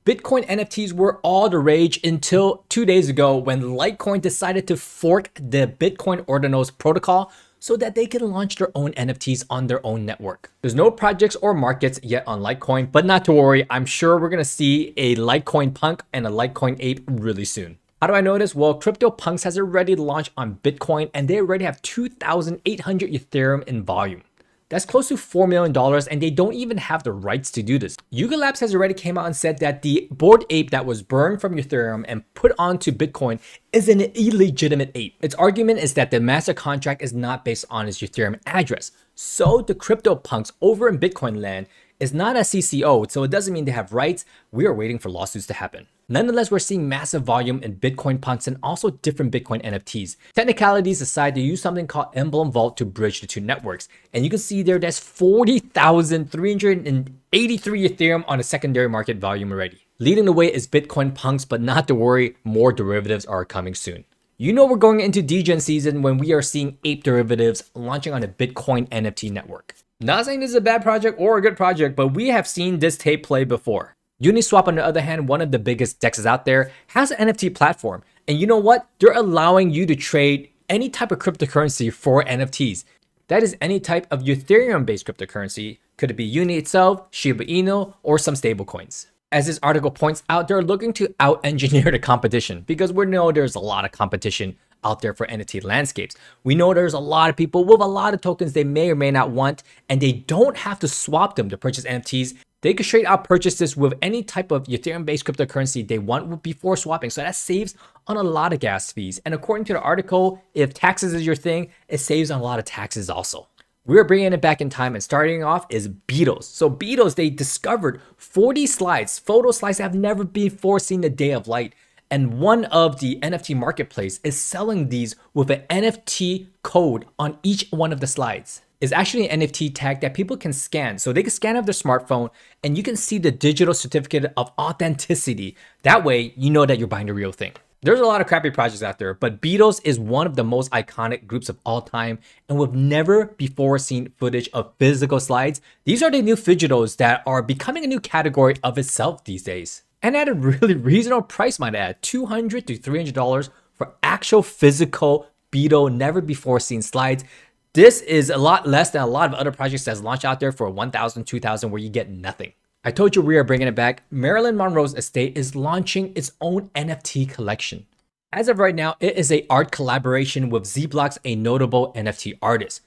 Bitcoin NFTs were all the rage until 2 days ago when Litecoin decided to fork the Bitcoin ordinals protocol so that they can launch their own NFTs on their own network. There's no projects or markets yet on Litecoin, but not to worry, I'm sure we're gonna see a Litecoin punk and a Litecoin ape really soon. How do I know this? Well, CryptoPunks has already launched on Bitcoin and they already have 2,800 Ethereum in volume. That's close to $4 million and they don't even have the rights to do this. Yuga Labs has already came out and said that the Bored Ape that was burned from Ethereum and put onto Bitcoin is an illegitimate ape. Its argument is that the master contract is not based on its Ethereum address. So the CryptoPunks over in Bitcoin land is not a CCO, so it doesn't mean they have rights. We are waiting for lawsuits to happen. Nonetheless, we're seeing massive volume in Bitcoin punks and also different Bitcoin NFTs. Technicalities aside, they use something called Emblem Vault to bridge the two networks. And you can see there, that's 40,383 Ethereum on a secondary market volume already. Leading the way is Bitcoin punks, but not to worry, more derivatives are coming soon. You know we're going into degen season when we are seeing ape derivatives launching on a Bitcoin NFT network. Not saying this is a bad project or a good project, but we have seen this tape play before. Uniswap, on the other hand, one of the biggest dexes out there, has an NFT platform. And you know what? They're allowing you to trade any type of cryptocurrency for NFTs. That is any type of Ethereum-based cryptocurrency. Could it be Uni itself, Shiba Inu, or some stablecoins? As this article points out, they're looking to out-engineer the competition because we know there's a lot of competition out there for NFT landscapes. We know there's a lot of people with a lot of tokens they may or may not want, and they don't have to swap them to purchase NFTs. They can straight out purchase this with any type of Ethereum-based cryptocurrency they want before swapping. So that saves on a lot of gas fees. And according to the article, if taxes is your thing, it saves on a lot of taxes also. We're bringing it back in time and starting off is Beatles. So Beatles, they discovered 40 slides, photo slides that have never before seen the day of light. And one of the NFT marketplace is selling these with an NFT code on each one of the slides. It's actually an NFT tag that people can scan. So they can scan off their smartphone and you can see the digital certificate of authenticity. That way, you know that you're buying the real thing. There's a lot of crappy projects out there, but Beatles is one of the most iconic groups of all time. And we've never before seen footage of physical slides. These are the new phygitos that are becoming a new category of itself these days. And at a really reasonable price, might add, $200 to $300 for actual physical Beatle, never before seen slides. This is a lot less than a lot of other projects that's launched out there for 1,000, 2,000 where you get nothing. I told you we are bringing it back. Marilyn Monroe's estate is launching its own NFT collection. As of right now, it is an art collaboration with Z-Blocks, a notable NFT artist.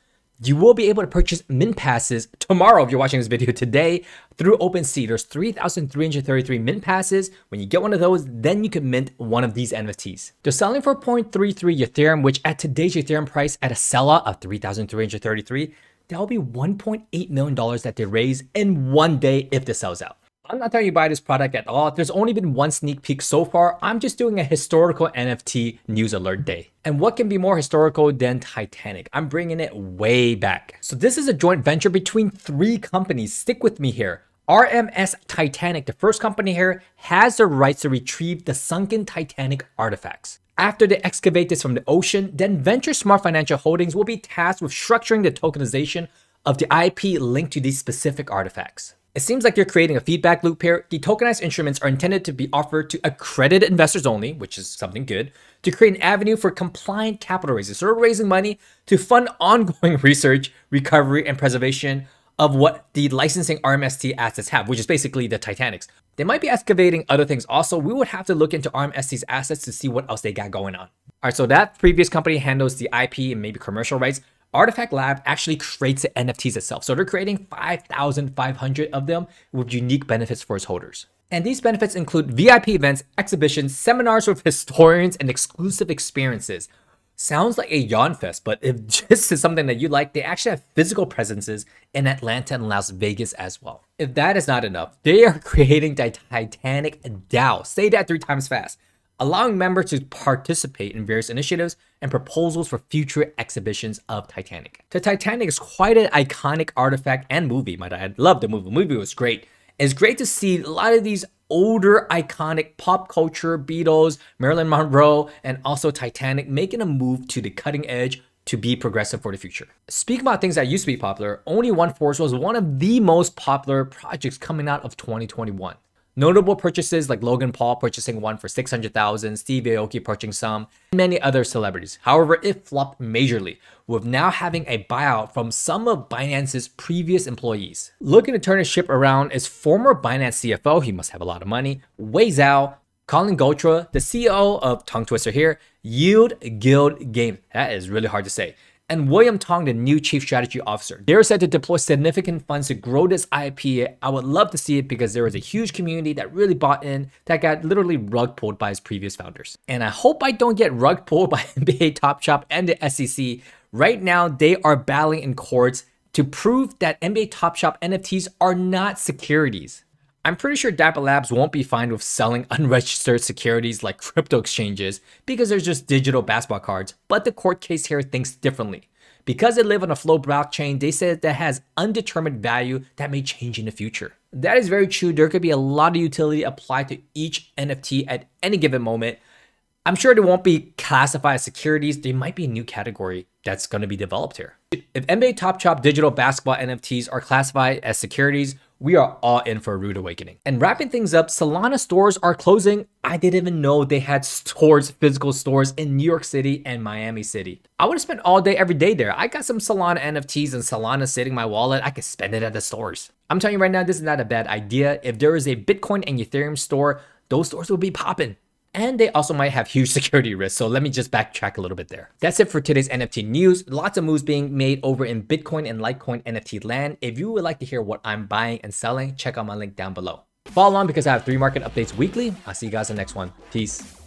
You will be able to purchase mint passes tomorrow if you're watching this video today through OpenSea. There's 3,333 mint passes. When you get one of those, then you can mint one of these NFTs. They're selling for 0.33 Ethereum, which at today's Ethereum price at a sell-out of 3,333, that'll be $1.8 million that they raise in one day if this sells out. I'm not telling you to buy this product at all. There's only been one sneak peek so far. I'm just doing a historical NFT news alert day. And what can be more historical than Titanic? I'm bringing it way back. So this is a joint venture between 3 companies. Stick with me here. RMS Titanic, the first company here, has the rights to retrieve the sunken Titanic artifacts. After they excavate this from the ocean, then Venture Smart Financial Holdings will be tasked with structuring the tokenization of the IP linked to these specific artifacts. It seems like you're creating a feedback loop here. The tokenized instruments are intended to be offered to accredited investors only, which is something good, to create an avenue for compliant capital raises. So we're raising money to fund ongoing research, recovery, and preservation of what the licensing RMST assets have, which is basically the Titanics. They might be excavating other things also. We would have to look into RMST's assets to see what else they got going on. All right, so that previous company handles the IP and maybe commercial rights. Artifact Lab actually creates the NFTs itself. So they're creating 5,500 of them with unique benefits for its holders. And these benefits include VIP events, exhibitions, seminars with historians, and exclusive experiences. Sounds like a yawn fest, but if this is something that you like, they actually have physical presences in Atlanta and Las Vegas as well. If that is not enough, they are creating the Titanic DAO. Say that 3 times fast. Allowing members to participate in various initiatives and proposals for future exhibitions of Titanic. The Titanic is quite an iconic artifact and movie, might I add. Love the movie. The movie was great. It's great to see a lot of these older iconic pop culture, Beatles, Marilyn Monroe, and also Titanic making a move to the cutting edge to be progressive for the future. Speaking about things that used to be popular, Only One Force was one of the most popular projects coming out of 2021. Notable purchases like Logan Paul purchasing one for $600,000, Steve Aoki purchasing some, and many other celebrities. However, it flopped majorly, with now having a buyout from some of Binance's previous employees. Looking to turn his ship around is former Binance CFO, he must have a lot of money, Wei Zhao, Colin Gotra, the CEO of Tongue Twister here, Yield Guild Game, that is really hard to say, and William Tong, the new chief strategy officer. They're set to deploy significant funds to grow this IP. I would love to see it because there was a huge community that really bought in that got literally rug pulled by his previous founders. And I hope I don't get rug pulled by NBA Top Shop and the SEC. Right now, they are battling in courts to prove that NBA Top Shop NFTs are not securities. I'm pretty sure Dapper Labs won't be fine with selling unregistered securities like crypto exchanges because they're just digital basketball cards, but the court case here thinks differently. Because they live on a Flow blockchain, they said that has undetermined value that may change in the future. That is very true. There could be a lot of utility applied to each NFT at any given moment. I'm sure they won't be classified as securities. They might be a new category that's going to be developed here. If NBA Top Shop digital basketball NFTs are classified as securities, we are all in for a rude awakening. And wrapping things up, Solana stores are closing. I didn't even know they had stores, physical stores in New York City and Miami City. I would have spent all day, every day there. I got some Solana NFTs and Solana sitting in my wallet. I could spend it at the stores. I'm telling you right now, this is not a bad idea. If there is a Bitcoin and Ethereum store, those stores will be popping. And they also might have huge security risks. So let me just backtrack a little bit there. That's it for today's NFT news. Lots of moves being made over in Bitcoin and Litecoin NFT land. If you would like to hear what I'm buying and selling, check out my link down below. Follow along because I have 3 market updates weekly. I'll see you guys in the next one. Peace.